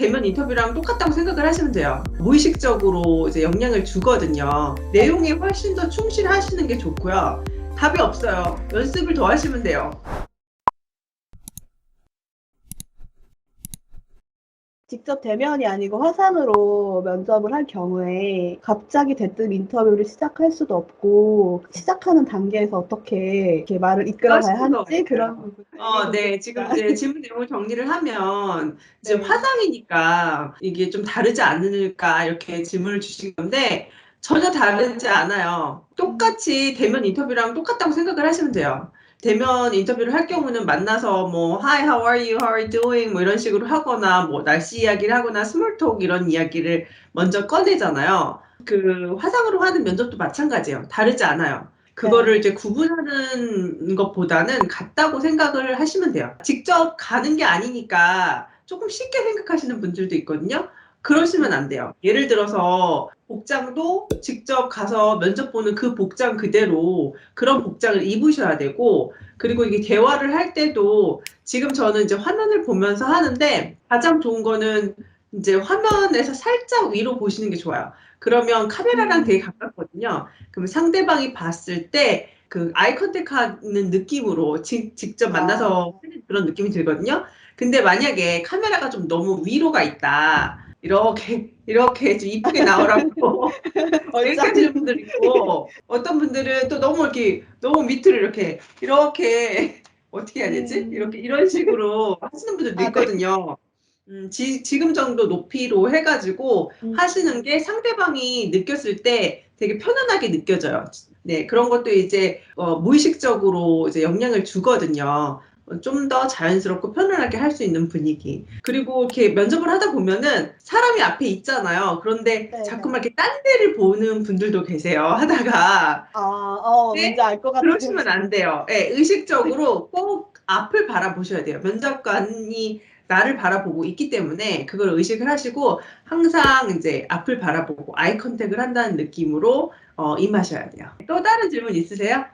대면 인터뷰랑 똑같다고 생각을 하시면 돼요. 무의식적으로 이제 영향을 주거든요. 내용에 훨씬 더 충실하시는 게 좋고요. 답이 없어요. 연습을 더 하시면 돼요. 직접 대면이 아니고 화상으로 면접을 할 경우에 갑자기 대뜸 인터뷰를 시작할 수도 없고 시작하는 단계에서 어떻게 이렇게 말을 이끌어가야 그러실 수가 하는지 없어요. 그런 부분 알고 네. 지금 싶습니다. 이제 질문 내용을 정리를 하면 이제 네. 화상이니까 이게 좀 다르지 않을까 이렇게 질문을 주신 건데 전혀 다르지 않아요. 똑같이 대면 인터뷰랑 똑같다고 생각을 하시면 돼요. 대면 인터뷰를 할 경우는 만나서 뭐 Hi, how are you? How are you doing? 뭐 이런 식으로 하거나 뭐 날씨 이야기를 하거나 스몰 톡 이런 이야기를 먼저 꺼내잖아요. 그 화상으로 하는 면접도 마찬가지예요. 다르지 않아요. 그거를 네. 이제 구분하는 것보다는 같다고 생각을 하시면 돼요. 직접 가는 게 아니니까 조금 쉽게 생각하시는 분들도 있거든요. 그러시면 안 돼요. 예를 들어서 복장도 직접 가서 면접 보는 그 복장 그대로 그런 복장을 입으셔야 되고, 그리고 이게 대화를 할 때도 지금 저는 이제 화면을 보면서 하는데 가장 좋은 거는 이제 화면에서 살짝 위로 보시는 게 좋아요. 그러면 카메라랑 되게 가깝거든요. 그럼 상대방이 봤을 때 그 아이 컨택 하는 느낌으로 직접 만나서 아, 하는 그런 느낌이 들거든요. 근데 만약에 카메라가 좀 너무 위로가 있다. 이렇게 좀 이쁘게 나오라고 이렇게 하시는 원장님. 분들 있고, 어떤 분들은 또 너무 이렇게 너무 밑으로 이렇게 어떻게 해야 되지? 음, 이런 식으로 하시는 분들도 아, 네. 있거든요. 지금 정도 높이로 해가지고 음, 하시는 게 상대방이 느꼈을 때 되게 편안하게 느껴져요. 네, 그런 것도 이제 무의식적으로 이제 영향을 주거든요. 좀 더 자연스럽고 편안하게 할 수 있는 분위기. 그리고 이렇게 면접을 하다 보면은 사람이 앞에 있잖아요. 그런데 네네. 자꾸만 이렇게 딴 데를 보는 분들도 계세요. 하다가. 아, 뭔지 네, 알 것 같아요. 그러시면 안 돼요. 네, 의식적으로 꼭 앞을 바라보셔야 돼요. 면접관이 나를 바라보고 있기 때문에 그걸 의식을 하시고 항상 이제 앞을 바라보고 아이 컨택을 한다는 느낌으로 임하셔야 돼요. 또 다른 질문 있으세요?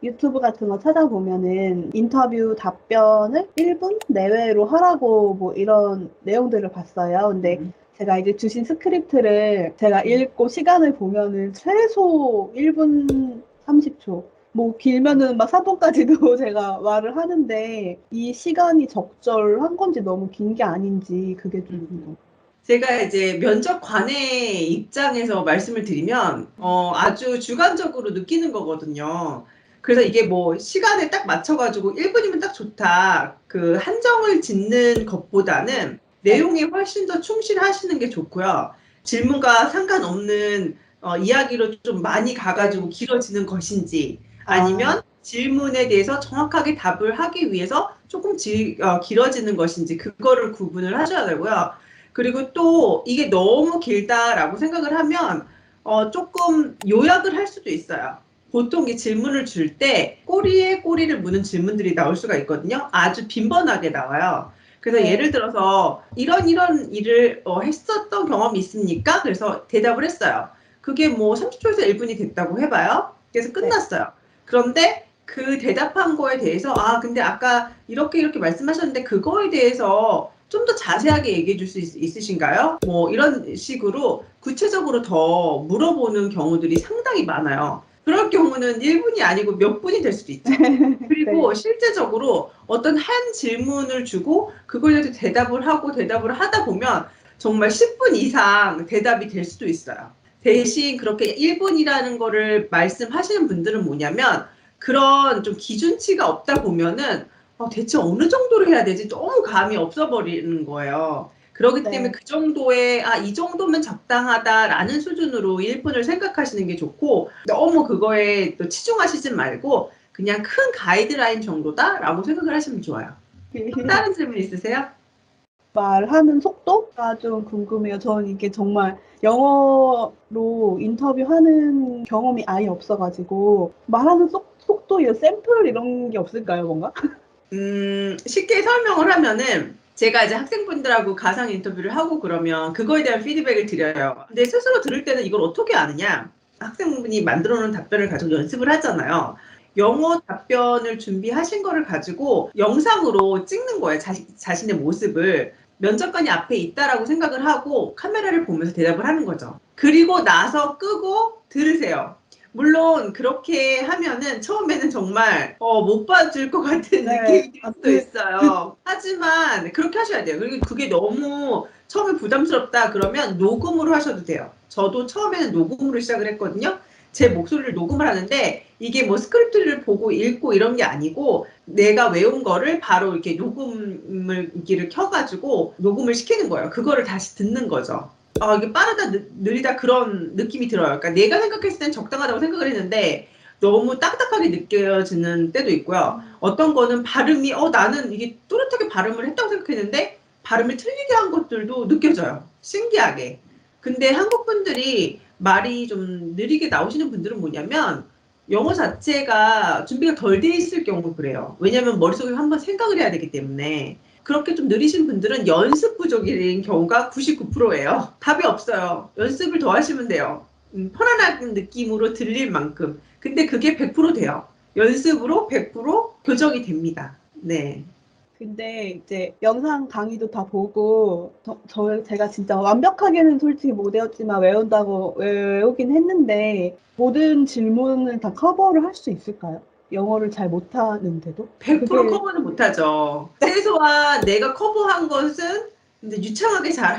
유튜브 같은 거 찾아보면은 인터뷰 답변을 1분 내외로 하라고 뭐 이런 내용들을 봤어요. 근데 음, 제가 이제 주신 스크립트를 제가 음. 읽고 시간을 보면은 최소 1분 30초. 뭐 길면은 막 3분까지도 제가 말을 하는데 이 시간이 적절한 건지 너무 긴 게 아닌지 그게 좀 궁금해요. 제가 이제 면접관의 입장에서 말씀을 드리면 아주 주관적으로 느끼는 거거든요. 그래서 이게 뭐 시간에 딱 맞춰가지고 1분이면 딱 좋다. 그 한정을 짓는 것보다는 네. 내용에 훨씬 더 충실하시는 게 좋고요. 질문과 상관없는 이야기로 좀 많이 가가지고 네. 길어지는 것인지, 아, 아니면 질문에 대해서 정확하게 답을 하기 위해서 조금 길어지는 것인지, 그거를 구분을 하셔야 되고요. 그리고 또 이게 너무 길다라고 생각을 하면 조금 요약을 할 수도 있어요. 보통 이 질문을 줄 때 꼬리에 꼬리를 무는 질문들이 나올 수가 있거든요. 아주 빈번하게 나와요. 그래서 예를 네. 들어서 이런 일을 했었던 경험이 있습니까? 그래서 대답을 했어요. 그게 뭐 30초에서 1분이 됐다고 해봐요. 그래서 네. 끝났어요. 그런데 그 대답한 거에 대해서 근데 아까 이렇게 말씀하셨는데 그거에 대해서 좀 더 자세하게 얘기해 줄 수 있으신가요? 뭐 이런 식으로 구체적으로 더 물어보는 경우들이 상당히 많아요. 그럴 경우는 1분이 아니고 몇 분이 될 수도 있죠. 네. 그리고 실제적으로 어떤 한 질문을 주고 그거에 대해서 대답을 하다 보면 정말 10분 이상 대답이 될 수도 있어요. 대신 그렇게 1분이라는 거를 말씀하시는 분들은 뭐냐면 그런 좀 기준치가 없다 보면은 대체 어느 정도로 해야 되지? 너무 감이 없어버리는 거예요. 그렇기 때문에 네. 그 정도의 이 정도면 적당하다라는 수준으로 1분을 생각하시는 게 좋고, 너무 그거에 또 치중하시지 말고 그냥 큰 가이드라인 정도다라고 생각을 하시면 좋아요. 또 다른 질문 있으세요? 말하는 속도가 좀 궁금해요. 저는 이게 정말 영어로 인터뷰하는 경험이 아예 없어가지고 말하는 속도, 이 샘플 이런 게 없을까요, 뭔가? 쉽게 설명을 하면은 제가 이제 학생분들하고 가상 인터뷰를 하고 그러면 그거에 대한 피드백을 드려요. 근데 스스로 들을 때는 이걸 어떻게 아느냐? 학생분이 만들어 놓은 답변을 가지고 연습을 하잖아요. 영어 답변을 준비하신 거를 가지고 영상으로 찍는 거예요. 자신의 모습을. 면접관이 앞에 있다라고 생각을 하고 카메라를 보면서 대답을 하는 거죠. 그리고 나서 끄고 들으세요. 물론 그렇게 하면은 처음에는 정말 못 봐줄 것 같은 네. 느낌이 들 수도 있어요. 하지만 그렇게 하셔야 돼요. 그리고 그게 너무 처음에 부담스럽다 그러면 녹음으로 하셔도 돼요. 저도 처음에는 녹음으로 시작을 했거든요. 제 목소리를 녹음을 하는데 이게 뭐 스크립트를 보고 읽고 이런 게 아니고 내가 외운 거를 바로 이렇게 녹음기를 켜가지고 녹음을 시키는 거예요. 그거를 다시 듣는 거죠. 이게 빠르다 느리다 그런 느낌이 들어요. 그러니까 내가 생각했을 땐 적당하다고 생각을 했는데 너무 딱딱하게 느껴지는 때도 있고요. 어떤 거는 발음이 나는 이게 또렷하게 발음을 했다고 생각했는데 발음을 틀리게 한 것들도 느껴져요. 신기하게. 근데 한국 분들이 말이 좀 느리게 나오시는 분들은 뭐냐면 영어 자체가 준비가 덜 돼 있을 경우 그래요. 왜냐하면 머릿속에 한번 생각을 해야 되기 때문에. 그렇게 좀 느리신 분들은 연습 부족인 경우가 99%예요. 답이 없어요. 연습을 더 하시면 돼요. 편안한 느낌으로 들릴 만큼. 근데 그게 100% 돼요. 연습으로 100% 교정이 됩니다. 네. 근데 이제 영상 강의도 다 보고 제가 진짜 완벽하게는 솔직히 못 외웠지만 외우긴 했는데 모든 질문을 다 커버를 할 수 있을까요? 영어를 잘 못하는데도? 100% 커버는 못하죠. 최소한 내가 커버한 것은 이제 유창하게 잘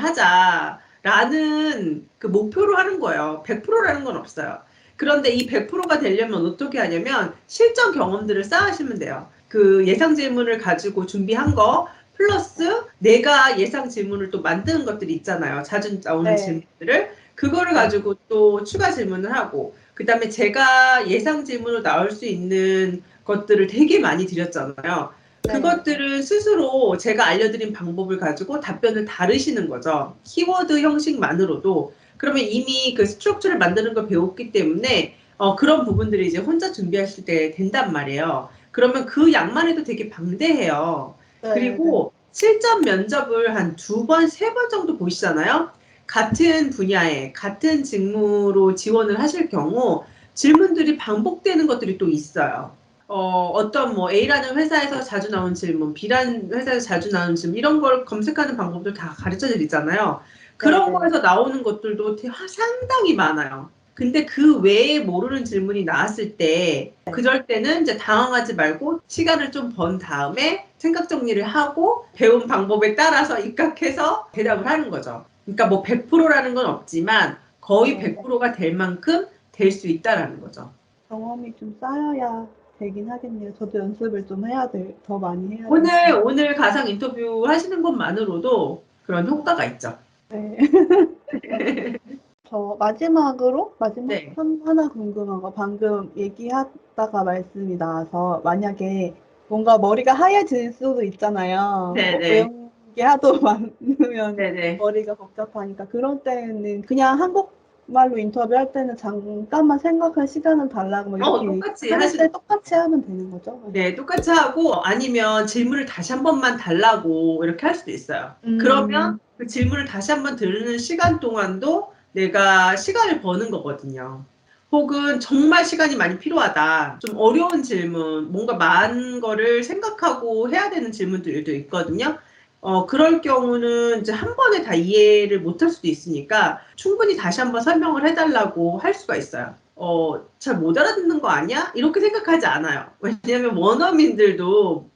하자라는 그 목표로 하는 거예요. 100%라는 건 없어요. 그런데 이 100%가 되려면 어떻게 하냐면 실전 경험들을 쌓으시면 돼요. 그 예상 질문을 가지고 준비한 거 플러스 내가 예상 질문을 또 만드는 것들이 있잖아요. 자주 나오는 질문들을. 그거를 가지고 또 추가 질문을 하고 그 다음에 제가 예상 질문으로 나올 수 있는 것들을 되게 많이 드렸잖아요. 그것들은 스스로 제가 알려드린 방법을 가지고 답변을 다루시는 거죠. 키워드 형식만으로도. 그러면 이미 그 스트럭처를 만드는 걸 배웠기 때문에 그런 부분들이 이제 혼자 준비하실 때 된단 말이에요. 그러면 그 양만 해도 되게 방대해요. 그리고 실전 면접을 한 2번, 3번 정도 보시잖아요. 같은 분야에 같은 직무로 지원을 하실 경우 질문들이 반복되는 것들이 또 있어요. 어떤 뭐 A라는 회사에서 자주 나온 질문, B라는 회사에서 자주 나오는 질문 이런 걸 검색하는 방법들 다 가르쳐 드리잖아요. 그런 거에서 나오는 것들도 상당히 많아요. 근데 그 외에 모르는 질문이 나왔을 때 그럴 때는 이제 당황하지 말고 시간을 좀 번 다음에 생각 정리를 하고 배운 방법에 따라서 입각해서 대답을 하는 거죠. 그러니까 뭐 100%라는 건 없지만 거의 100%가 될 만큼 될 수 있다라는 거죠. 경험이 좀 쌓여야 되긴 하겠네요. 저도 연습을 좀 더 많이 해야 돼요. 오늘 가상 인터뷰 하시는 것만으로도 그런 효과가 있죠. 네. 저 마지막으로 네. 하나 궁금한 거 방금 얘기하다가 말씀이 나와서 만약에 뭔가 머리가 하얘질 수도 있잖아요. 네네. 외운 게 하도 많으면 네네. 머리가 복잡하니까 그럴 때는 그냥 한국말로 인터뷰할 때는 잠깐만 생각할 시간을 달라고 뭐 이렇게 똑같이 할 때 하시는 똑같이 하면 되는 거죠? 네, 똑같이 하고 아니면 질문을 다시 한 번만 달라고 이렇게 할 수도 있어요. 그러면 그 질문을 다시 한 번 들으는 시간 동안도 내가 시간을 버는 거거든요. 혹은 정말 시간이 많이 필요하다. 좀 어려운 질문, 뭔가 많은 거를 생각하고 해야 되는 질문들도 있거든요. 그럴 경우는 이제 한 번에 다 이해를 못할 수도 있으니까 충분히 다시 한번 설명을 해달라고 할 수가 있어요. 잘 못 알아듣는 거 아니야? 이렇게 생각하지 않아요. 왜냐면 원어민들도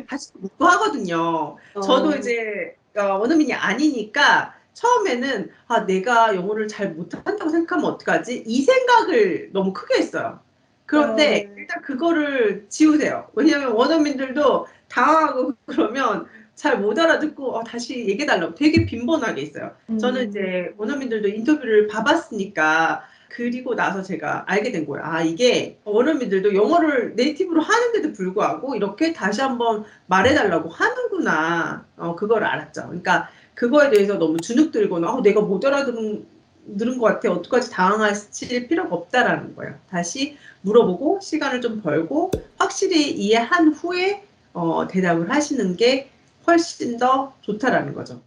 다시 묻고 하거든요. 저도 이제 원어민이 아니니까 처음에는 내가 영어를 잘 못한다고 생각하면 어떡하지? 이 생각을 너무 크게 했어요. 그런데 일단 그거를 지우세요. 왜냐면 원어민들도 당황하고 그러면 잘 못 알아듣고 다시 얘기해달라고 되게 빈번하게 있어요. 저는 이제 원어민들도 인터뷰를 봐봤으니까 그리고 나서 제가 알게 된 거예요. 이게 원어민들도 영어를 네이티브로 하는데도 불구하고 이렇게 다시 한번 말해달라고 하는구나. 그걸 알았죠. 그러니까 그거에 대해서 너무 주눅 들거나 내가 못 알아들은 것 같아. 어떡하지 당황하실 필요가 없다라는 거예요. 다시 물어보고 시간을 좀 벌고 확실히 이해한 후에 대답을 하시는 게 훨씬 더 좋다라는 거죠.